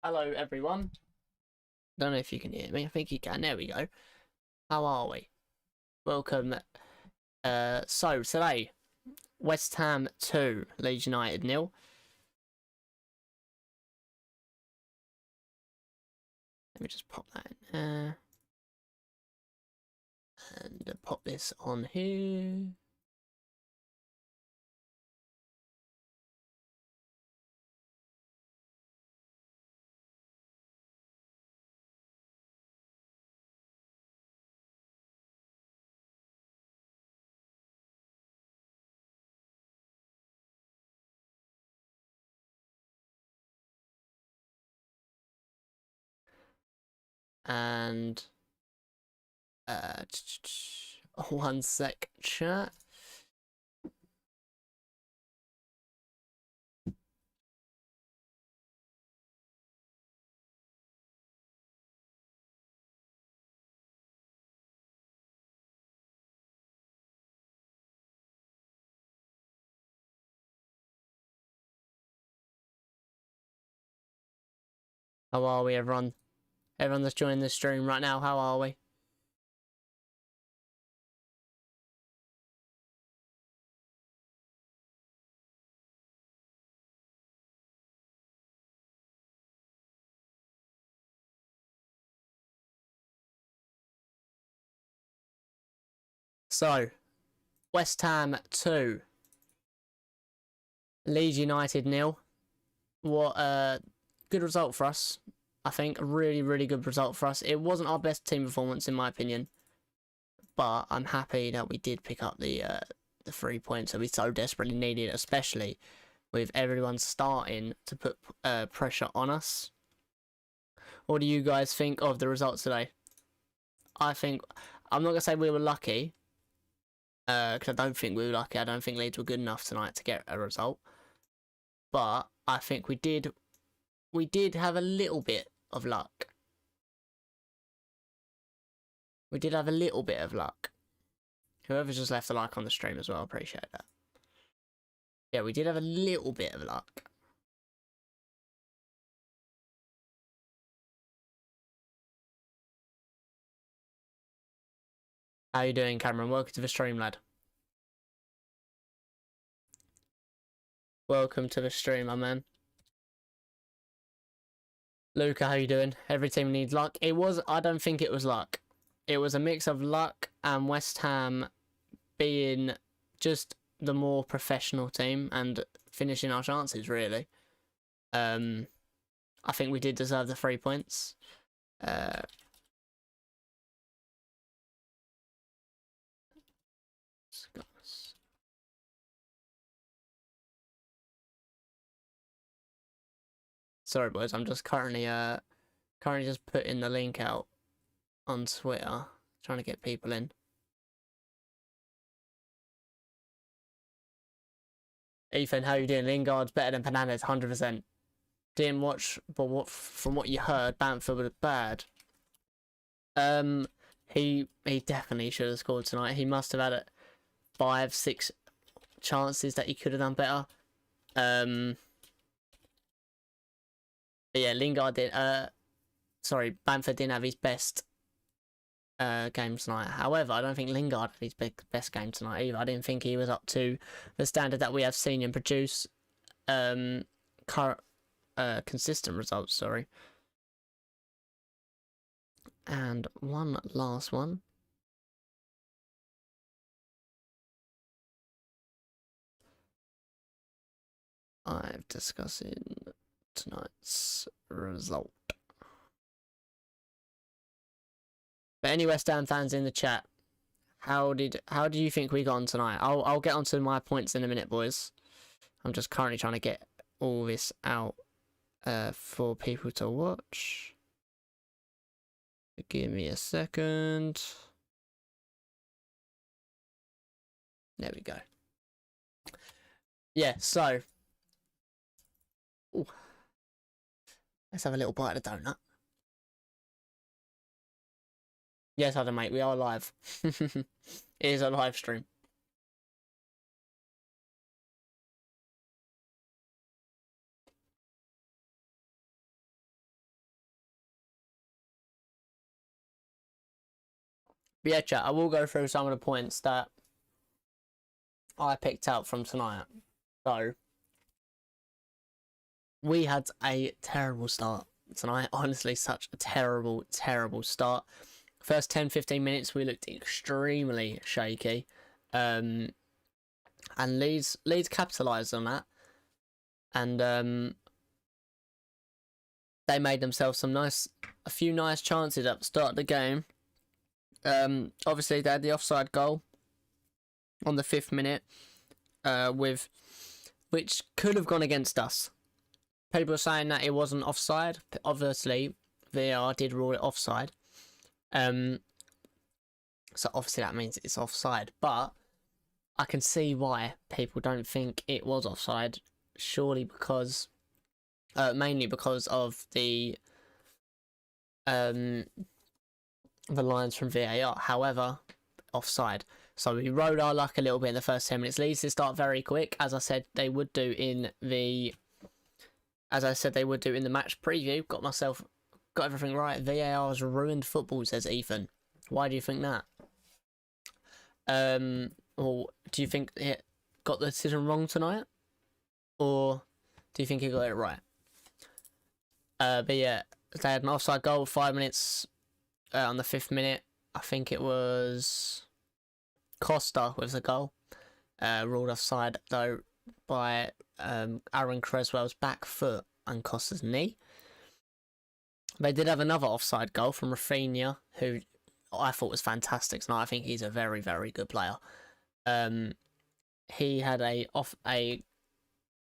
Hello, everyone. Don't know if you can hear me. I think you can. There we go. How are we? Welcome. So today, West Ham 2, Leeds United 0. Let me just pop that in there. And pop this on here. And one sec, chat. How are we, everyone? Everyone that's joining the stream right now, how are we? So, West Ham 2, Leeds United 0. What a good result for us. I think a really good result for us. It wasn't our best team performance in my opinion, but I'm happy that we did pick up the 3 points that we so desperately needed, especially with everyone starting to put pressure on us. What do you guys think of the results today? I'm not gonna say we were lucky, because I don't think we were lucky. I don't think Leeds were good enough tonight to get a result, but I think we did have a little bit of luck. We did have a little bit of luck. Whoever's just left a like on the stream as well, appreciate that. Yeah, we did have a little bit of luck. How you doing, Cameron? Welcome to the stream, lad. Welcome to the stream, my man. Luca, how you doing? Every team needs luck. I don't think it was luck. It was a mix of luck and West Ham being just the more professional team and finishing our chances, really. I think we did deserve the 3 points. Sorry, boys. I'm just currently just putting the link out on Twitter, trying to get people in. Ethan, how you doing? Lingard's better than Fernandes, 100%. Didn't watch, but from what you heard, Bamford was bad. He definitely should have scored tonight. He must have had 5-6 chances that he could have done better. But yeah, Lingard did. Sorry, Bamford didn't have his best game tonight. However, I don't think Lingard had his best game tonight either. I didn't think he was up to the standard that we have seen him produce. Consistent results. Sorry. And one last one. I'm discussing tonight's result. But any West Ham fans in the chat, how do you think we got on tonight? I'll get onto my points in a minute, boys. I'm just currently trying to get all this out for people to watch. Give me a second. There we go. Yeah, so ooh. Let's have a little bite of the donut. Yes, Adam, mate, we are live. It is a live stream. But yeah, chat, I will go through some of the points that I picked out from tonight. So, we had a terrible start tonight. Honestly, such a terrible, terrible start. First 10-15 minutes, we looked extremely shaky. And Leeds capitalised on that. And they made themselves a few nice chances at the start of the game. Obviously, they had the offside goal on the 5th minute, which could have gone against us. People are saying that it wasn't offside. Obviously, VAR did rule it offside. So obviously that means it's offside. But I can see why people don't think it was offside. Surely because, mainly because of the lines from VAR. However, offside. So we rode our luck a little bit in the first 10 minutes. Leeds to start very quick, as I said they would do in the match preview. Got everything right. VAR has ruined football, says Ethan. Why do you think that? Or do you think it got the decision wrong tonight? Or do you think he got it right? But yeah, they had an offside goal 5 minutes on the 5th minute. I think it was Costa with the goal. Ruled offside though by Aaron Creswell's back foot and Costa's knee. They did have another offside goal from Rafinha, who I thought was fantastic tonight. I think he's a very, very good player. He had he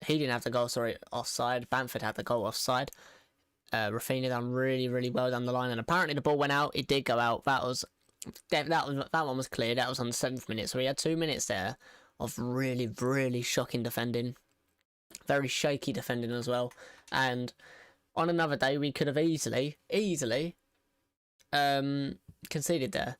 didn't have the goal, offside. Bamford had the goal offside. Rafinha done really, really well down the line, and apparently the ball went out. It did go out. That one was clear. That was on the 7th minute. So we had 2 minutes there of really, really shocking defending, very shaky defending as well. And on another day, we could have easily conceded there.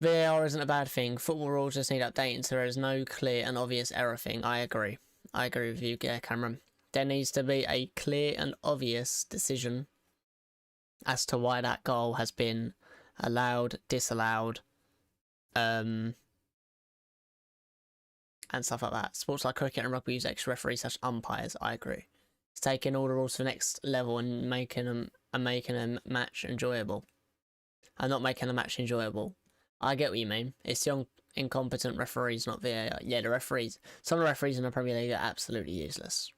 VAR isn't a bad thing. Football rules just need updating so there is no clear and obvious error thing. I agree with you, Cameron. There needs to be a clear and obvious decision as to why that goal has been allowed, disallowed, and stuff like that. Sports like cricket and rugby use extra referees / umpires. I agree. It's taking all the rules to the next level and making a match enjoyable. And not making a match enjoyable. I get what you mean. It's young, incompetent referees, not VAR. Yeah, the referees. Some of the referees in the Premier League are absolutely useless.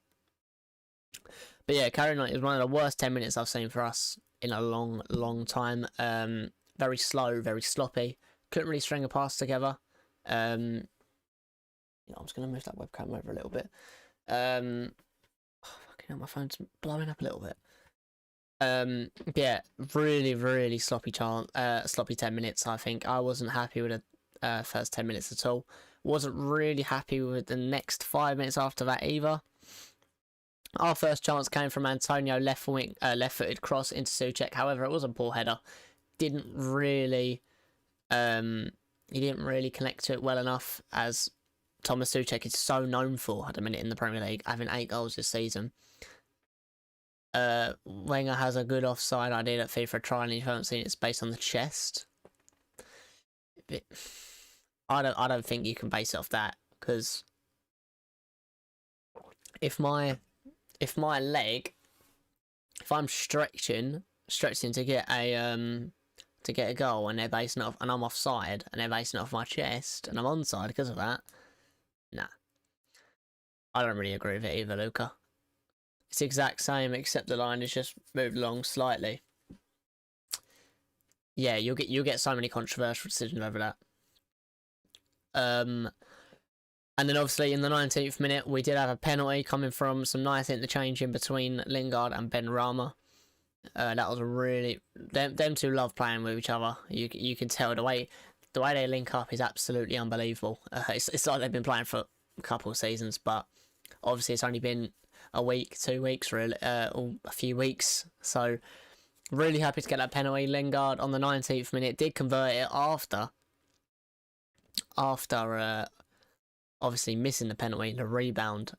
But yeah, carrying on, it was one of the worst 10 minutes I've seen for us in a long, long time. Very slow, very sloppy. Couldn't really string a pass together. I'm just going to move that webcam over a little bit. Fucking hell, my phone's blowing up a little bit. Yeah, really, really sloppy 10 minutes, I think. I wasn't happy with the first 10 minutes at all. Wasn't really happy with the next 5 minutes after that either. Our first chance came from Antonio, left-footed cross into Souček. However, it was a poor header. He didn't really connect to it well enough, as Thomas Souček is so known for at the minute in the Premier League, having 8 goals this season. Wenger has a good offside idea that FIFA trial, and if you haven't seen it, it's based on the chest. I don't think you can base it off that, because if I'm stretching to get a goal, and they're basing it off, and I'm offside, and they're basing it off my chest, and I'm onside because of that, nah. I don't really agree with it either, Luca. It's the exact same, except the line is just moved along slightly. Yeah, you'll get so many controversial decisions over that. And then obviously in the 19th minute, we did have a penalty coming from some nice interchanging between Lingard and Benrahma. That was a really... Them two love playing with each other. You can tell the way they link up is absolutely unbelievable. It's like they've been playing for a couple of seasons, but obviously it's only been a week, 2 weeks, or a few weeks. So really happy to get that penalty. Lingard on the 19th minute did convert it after obviously missing the penalty. The rebound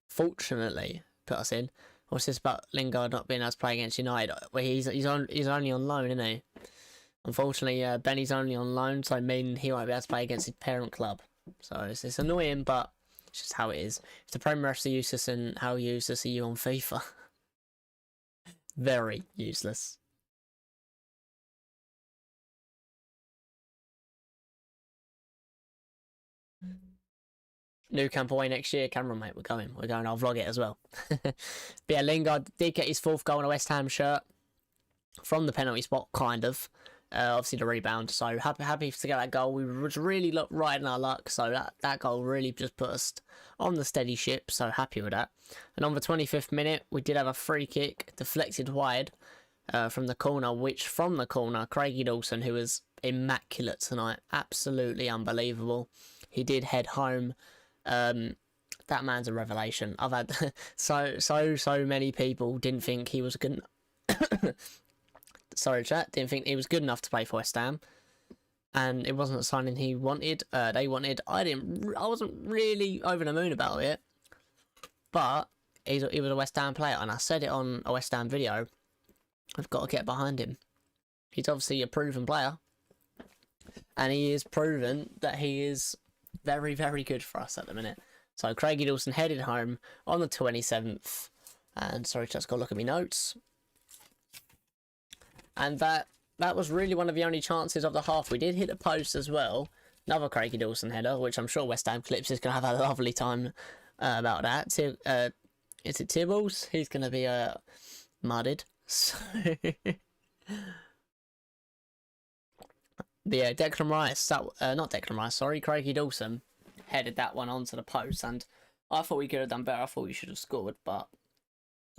fortunately put us in. What's this about Lingard not being able to play against United? Well, he's only on loan, isn't he? Unfortunately, Benny's only on loan, so meaning he won't be able to play against his parent club. So it's annoying, but it's just how it is. If the Premier FC useless, and how useless are you on FIFA? Very useless. New camp away next year, Cameron, mate. We're going. I'll vlog it as well. But yeah, Lingard did get his 4th goal in a West Ham shirt from the penalty spot, kind of. Obviously the rebound. So happy to get that goal. We was really riding our luck. So that goal really just put us on the steady ship. So happy with that. And on the 25th minute, we did have a free kick deflected wide from the corner. Which from the corner, Craigie Dawson, who was immaculate tonight, absolutely unbelievable. He did head home. That man's a revelation. I've had so many people didn't think he was good. Sorry, chat. Didn't think he was good enough to play for West Ham, and it wasn't a signing he wanted. They wanted. I wasn't really over the moon about it, but he was a West Ham player, and I said it on a West Ham video. I've got to get behind him. He's obviously a proven player, and he is proven that he is very, very good for us at the minute. So Craigie Dawson headed home on the 27th. And sorry, just got to look at my notes. And that was really one of the only chances of the half. We did hit the post as well. Another Craigie Dawson header, which I'm sure West Ham Clips is going to have a lovely time about that. Is it Tibbles? He's going to be mudded. So... But yeah, Declan Rice, not Declan Rice, sorry, Craigie Dawson headed that one onto the post, and I thought we could have done better. I thought we should have scored, but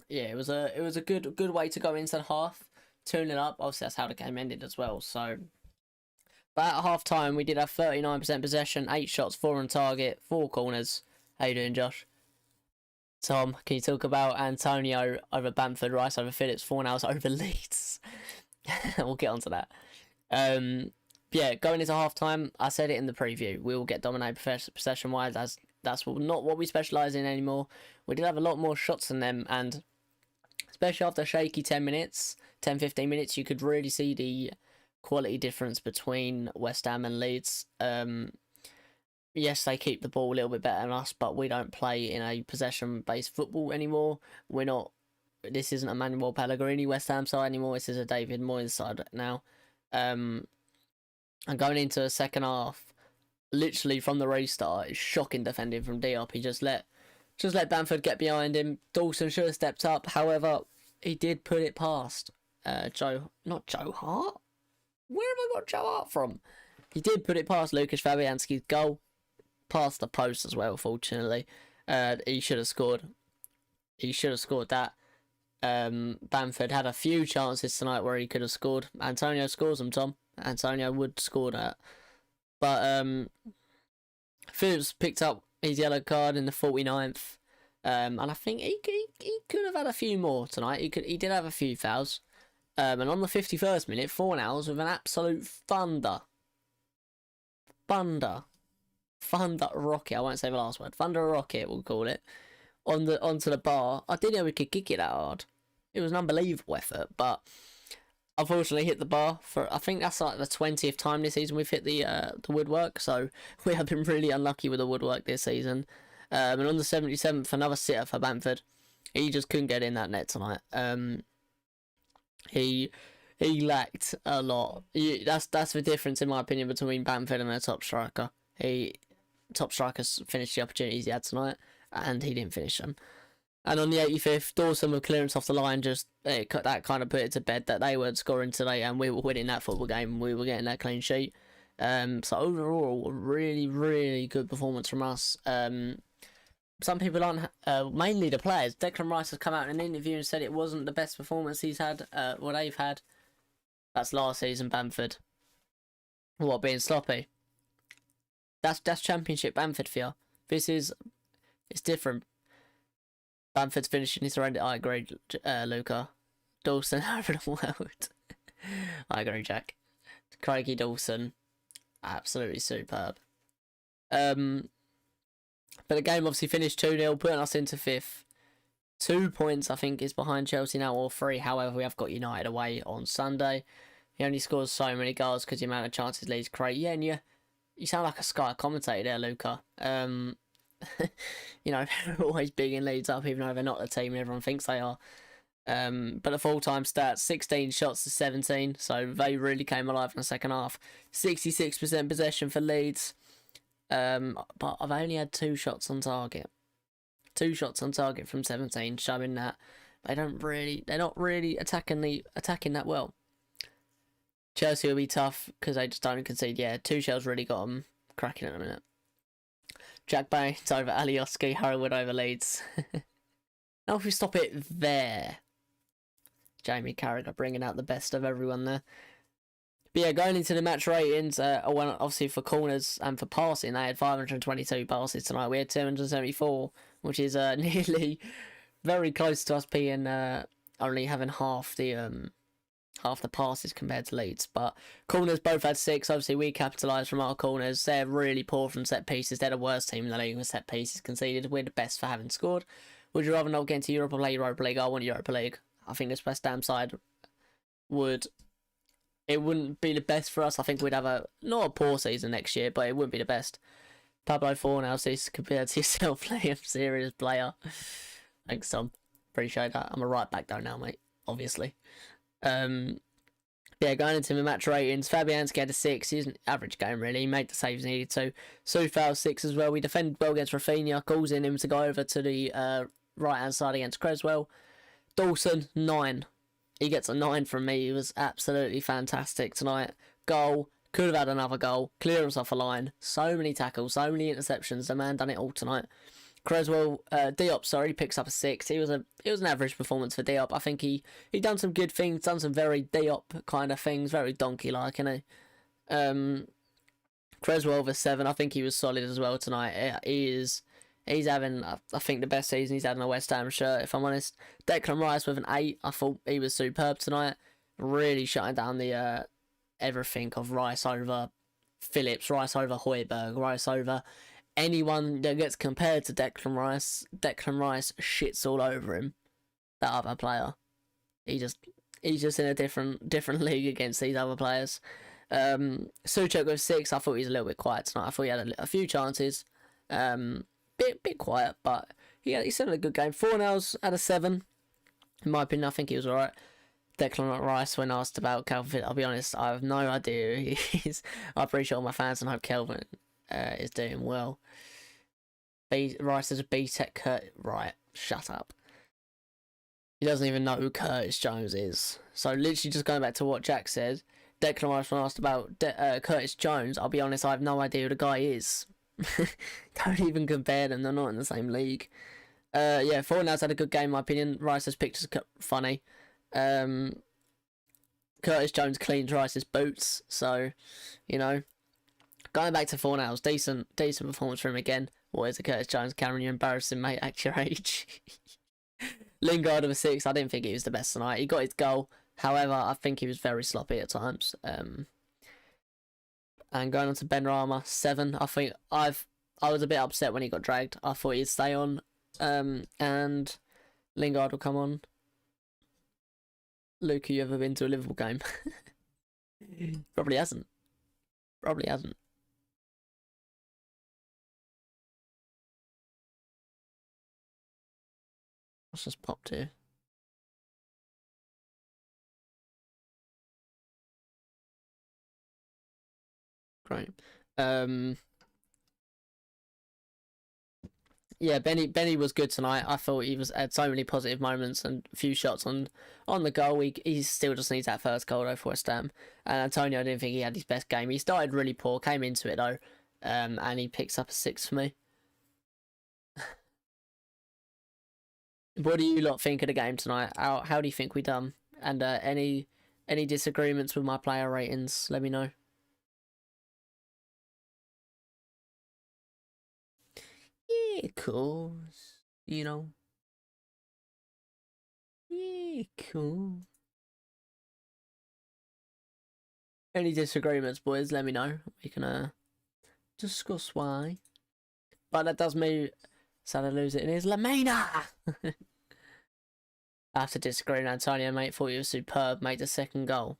yeah, it was a good way to go into the half, 2-0 up. Obviously, that's how the game ended as well. So, but at half time, we did have 39% possession, 8 shots, 4 on target, 4 corners. How you doing, Josh? Tom, can you talk about Antonio over Bamford, Rice over Phillips, Fornals over Leeds? We'll get onto that. Yeah, going into half-time, I said it in the preview, we will get dominated possession-wise, as that's not what we specialise in anymore. We did have a lot more shots than them, and especially after a shaky 10 minutes, 10-15 minutes, you could really see the quality difference between West Ham and Leeds. Yes, they keep the ball a little bit better than us, but we don't play in a possession-based football anymore. This isn't a Manuel Pellegrini West Ham side anymore, this is a David Moyes side now. And going into the second half, literally from the restart, it's shocking defending from Diop. He just let Bamford get behind him. Dawson should have stepped up. However, he did put it past not Joe Hart. Where have I got Joe Hart from? He did put it past Lucas Fabianski's goal, past the post as well. Fortunately, he should have scored. He should have scored that. Bamford had a few chances tonight where he could have scored. Antonio scores them, Tom. Antonio would score that. But Phillips picked up his yellow card in the 49th. And I think he could have had a few more tonight. He did have a few fouls. And on the 51st minute, Fornals with an absolute thunder rocket. I won't say the last word. Thunder rocket, we'll call it. Onto the bar. I didn't know we could kick it that hard. It was an unbelievable effort, but unfortunately hit the bar for, I think that's like the 20th time this season we've hit the woodwork, so we have been really unlucky with the woodwork this season. And on the 77th, another sitter for Bamford. He just couldn't get in that net tonight. He lacked a lot. That's the difference in my opinion between Bamford and their top striker. Top strikers finished the opportunities he had tonight, and he didn't finish them. And on the 85th, Dawson with clearance off the line, that kind of put it to bed that they weren't scoring today, and we were winning that football game. We were getting that clean sheet. So overall, a really, really good performance from us. Some people aren't, mainly the players. Declan Rice has come out in an interview and said it wasn't the best performance he's had, they've had. That's last season, Bamford. What, being sloppy? That's Championship Bamford for you. It's different. Bamford's finishing his horrendous. I agree, Luca. Dawson over the world. I agree, Jack. Craigie Dawson, absolutely superb. But the game obviously finished 2-0, putting us into 5th. 2 points, I think, is behind Chelsea now, or 3. However, we have got United away on Sunday. He only scores so many goals because the amount of chances Leeds create. Yeah, and you sound like a Sky commentator there, Luca. You know, they're always bigging Leeds up, even though they're not the team everyone thinks they are. But the full-time stats, 16 shots to 17, so they really came alive in the second half. 66% possession for Leeds, but I've only had 2 shots on target. 2 shots on target from 17, showing that they're not really attacking that well. Chelsea will be tough because they just don't concede. Yeah, Tuchel's really got them cracking in a minute. Jack Baines over Alioski, Harrowwood over Leeds. Now if we stop it there. Jamie Carragher bringing out the best of everyone there. But yeah, going into the match ratings, obviously for corners and for passing, they had 522 passes tonight. We had 274, which is nearly very close to us being only having half the passes compared to Leeds. But corners both had 6. Obviously, we capitalised from our corners. They're really poor from set pieces. They're the worst team in the league with set pieces conceded. We're the best for having scored. Would you rather not get into Europa League? I want Europa League. I think this West Ham side wouldn't be the best for us. I think we'd have not a poor season next year, but it wouldn't be the best. Pablo Fornals compared to yourself, Liam, serious player. Thanks, Tom. Appreciate that. I'm a right back though now, mate. Obviously. Yeah, going into the match ratings, Fabianski had a 6. He's an average game, really. He made the saves needed to. Soufal 6 as well. We defended well against Rafinha, causing him to go over to the right-hand side against Creswell. Dawson, 9. He gets a 9 from me. He was absolutely fantastic tonight. Goal. Could have had another goal. Clearance off a line. So many tackles. So many interceptions. The man done it all tonight. Creswell, Diop, picks up a 6. It was an average performance for Diop. I think he done some good things. Done some very Diop kind of things. Very donkey-like, you know. Creswell with a 7. I think he was solid as well tonight. He's having, I think, the best season he's had in a West Ham shirt, if I'm honest. Declan Rice with an 8. I thought he was superb tonight. Really shutting down the everything of Rice over Phillips, Rice over Højbjerg, Rice over anyone that gets compared to Declan Rice. Declan Rice shits all over him. That other player. He's just in a different league against these other players. Souček with 6. I thought he was a little bit quiet tonight. I thought he had a few chances. Bit quiet, but he still had a good game. Fornals had a 7. In my opinion, I think he was alright. Declan Rice, when asked about Calvin, I'll be honest, I have no idea who he is. I'm pretty sure all my fans and hope Kelvin is doing well. Rice is a B-Tech Kurt. Right, shut up. He doesn't even know who Curtis Jones is. So literally just going back to what Jack said, Declan Rice, when asked about Curtis Jones, I'll be honest, I have no idea who the guy is. Don't even compare them, they're not in the same league. Yeah, Fornals had a good game in my opinion. Rice's pictures are funny. Curtis Jones cleans Rice's boots, so, you know. Going back to Fornals, decent performance from him again. What is it, Curtis Jones? Cameron, you're embarrassing, mate, at your age. Lingard with a 6, I didn't think he was the best tonight. He got his goal, however, I think he was very sloppy at times. And going on to Benrahma, 7. I think I was a bit upset when he got dragged. I thought he'd stay on. And Lingard will come on. Luke, have you ever been to a Liverpool game? Probably hasn't. What's just popped here? Great. Yeah, Benny was good tonight. I thought he had so many positive moments and a few shots on the goal. He still just needs that first goal though for West Ham. And Antonio, I didn't think he had his best game. He started really poor, came into it though, and he picks up a 6 for me. What do you lot think of the game tonight? How do you think we done? And any disagreements with my player ratings? Let me know. Yeah, of course. You know. Yeah, cool. Any disagreements, boys? Let me know. We can discuss why. But that does mean sad to lose it. And it's Lamina. I have to disagree with Antonio, mate. Thought he was superb. Made the second goal.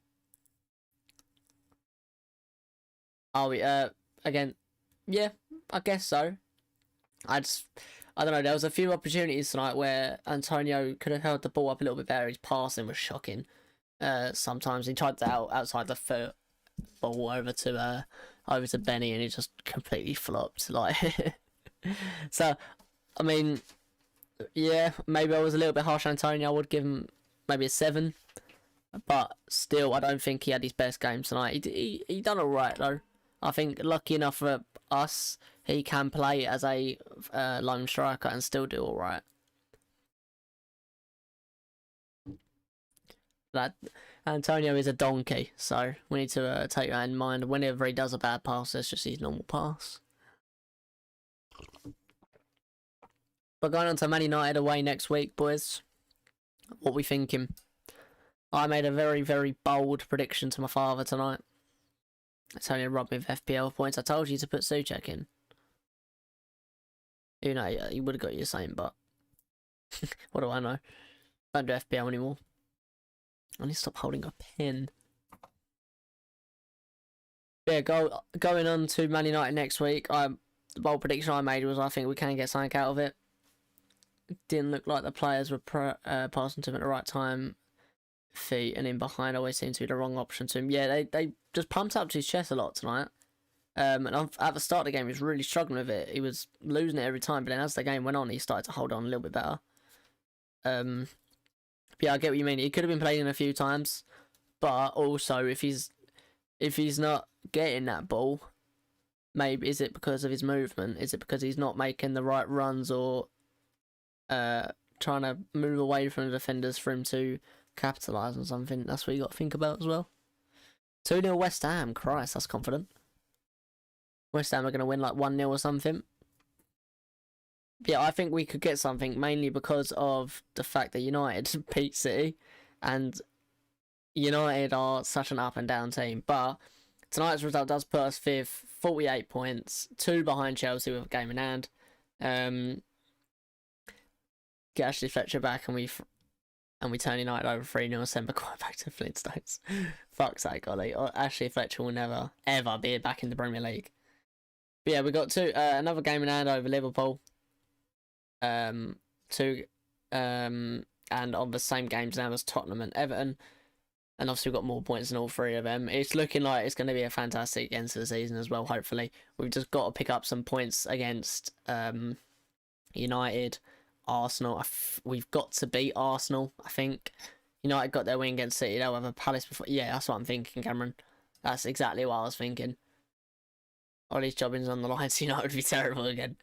Are we? Again, yeah, I guess so. I don't know. There was a few opportunities tonight where Antonio could have held the ball up a little bit better. His passing was shocking. Sometimes he tried to outside the foot ball over to Benny, and he just completely flopped. Like, so I mean, yeah, maybe I was a little bit harsh on Antonio. I would give him maybe a 7, but still, I don't think he had his best game tonight. He done all right though. I think lucky enough for us, he can play as a lone striker and still do all right. That Antonio is a donkey, so we need to take that in mind. Whenever he does a bad pass, it's just his normal pass. But going on to Man United away next week, boys. What we thinking? I made a very, very bold prediction to my father tonight. Antonio robbed me of FPL points. I told you to put Souček in. You know, he would have got you the same, but what do I know? Don't do FPL anymore. I need to stop holding a pen. Yeah, going on to Man United next week. The bold prediction I made was I think we can get something out of it. Didn't look like the players were passing to him at the right time. Feet and in behind always seemed to be the wrong option to him. Yeah, they just pumped up to his chest a lot tonight. And at the start of the game, he was really struggling with it. He was losing it every time, but then as the game went on, he started to hold on a little bit better. Yeah, I get what you mean. He could have been played in a few times, but also if he's not getting that ball, maybe is it because of his movement? Is it because he's not making the right runs or trying to move away from the defenders for him to capitalise on something? That's what you got to think about as well. 2-0 West Ham. Christ, that's confident. West Ham are going to win like 1-0 or something. Yeah, I think we could get something, mainly because of the fact that United beat City, and United are such an up and down team. But tonight's result does put us 5th, 48 points, 2 behind Chelsea with a game in hand. Get Ashley Fletcher back, and we turn United over 3-0, send McQuarrie back to Flintstones. Fuck's sake, Ollie. Ashley Fletcher will never, ever be back in the Premier League. But yeah, we got another game in hand over Liverpool. And on the same games now as Tottenham and Everton. And obviously we've got more points than all 3 of them. It's looking like it's going to be a fantastic end to the season as well, hopefully. We've just got to pick up some points against United, Arsenal. We've got to beat Arsenal, I think. United got their win against City. They'll have a Palace before. Yeah, that's what I'm thinking, Cameron. That's exactly what I was thinking. Ollie's jobbing's on the line, so United would be terrible again.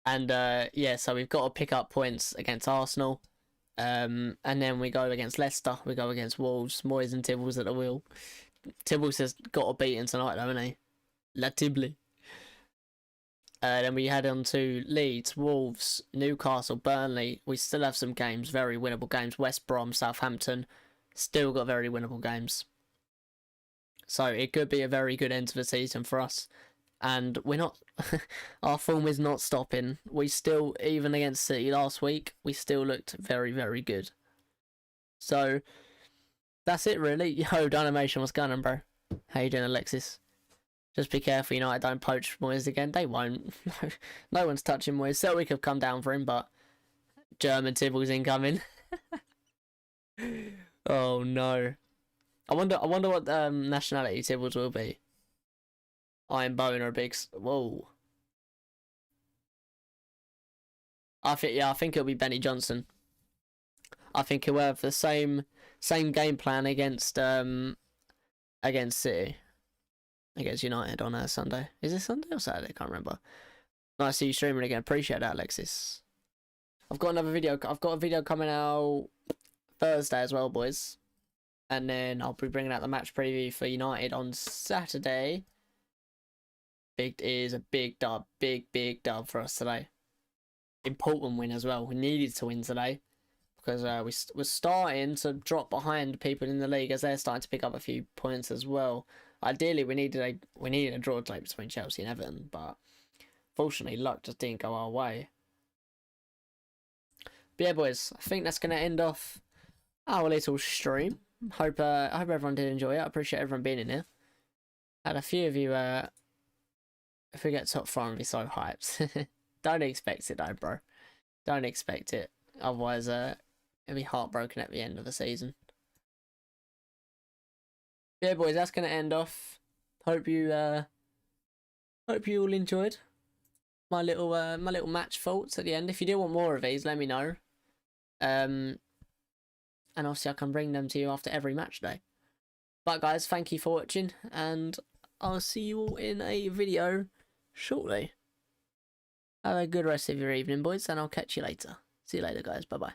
And yeah, so we've got to pick up points against Arsenal. And then we go against Leicester. We go against Wolves. Moyes and Tibbles at the wheel. Tibbles has got to beat him tonight, though, hasn't he? La Tibble. Then we head on to Leeds, Wolves, Newcastle, Burnley. We still have some games, very winnable games. West Brom, Southampton, still got very winnable games. So it could be a very good end to the season for us. And we're not, our form is not stopping. We still, even against City last week, we still looked very, very good. So that's it, really. Yo, Dynamation, what's going on, bro? How you doing, Alexis? Just be careful, United don't poach Moyes again. They won't. No one's touching Moyes. Celtic have come down for him, but German Tibble's incoming. Oh no. I wonder what nationality Tibbles will be. Iron Bone or a big... Whoa. I think it'll be Benny Johnson. I think he'll have the same game plan against City. Against United on Sunday. Is it Sunday or Saturday? I can't remember. Nice to see you streaming again. Appreciate that, Alexis. I've got another video. I've got a video coming out Thursday as well, boys. And then I'll be bringing out the match preview for United on Saturday. Is a big dub. Big dub for us today. Important win as well. We needed to win today. Because we're starting to drop behind people in the league as they're starting to pick up a few points as well. Ideally, we needed a draw today between Chelsea and Everton, but fortunately, luck just didn't go our way. But yeah, boys, I think that's going to end off our little stream. Hope everyone did enjoy it. I appreciate everyone being in here. Had a few of you, if we get top 4, I'll be so hyped. Don't expect it though, bro. Don't expect it. Otherwise, it'll be heartbroken at the end of the season. Yeah, boys, that's gonna end off. Hope you all enjoyed my little match thoughts at the end. If you do want more of these, let me know. And obviously I can bring them to you after every match day. But guys, thank you for watching, and I'll see you all in a video shortly. Have a good rest of your evening, boys, and I'll catch you later. See you later, guys. Bye-bye.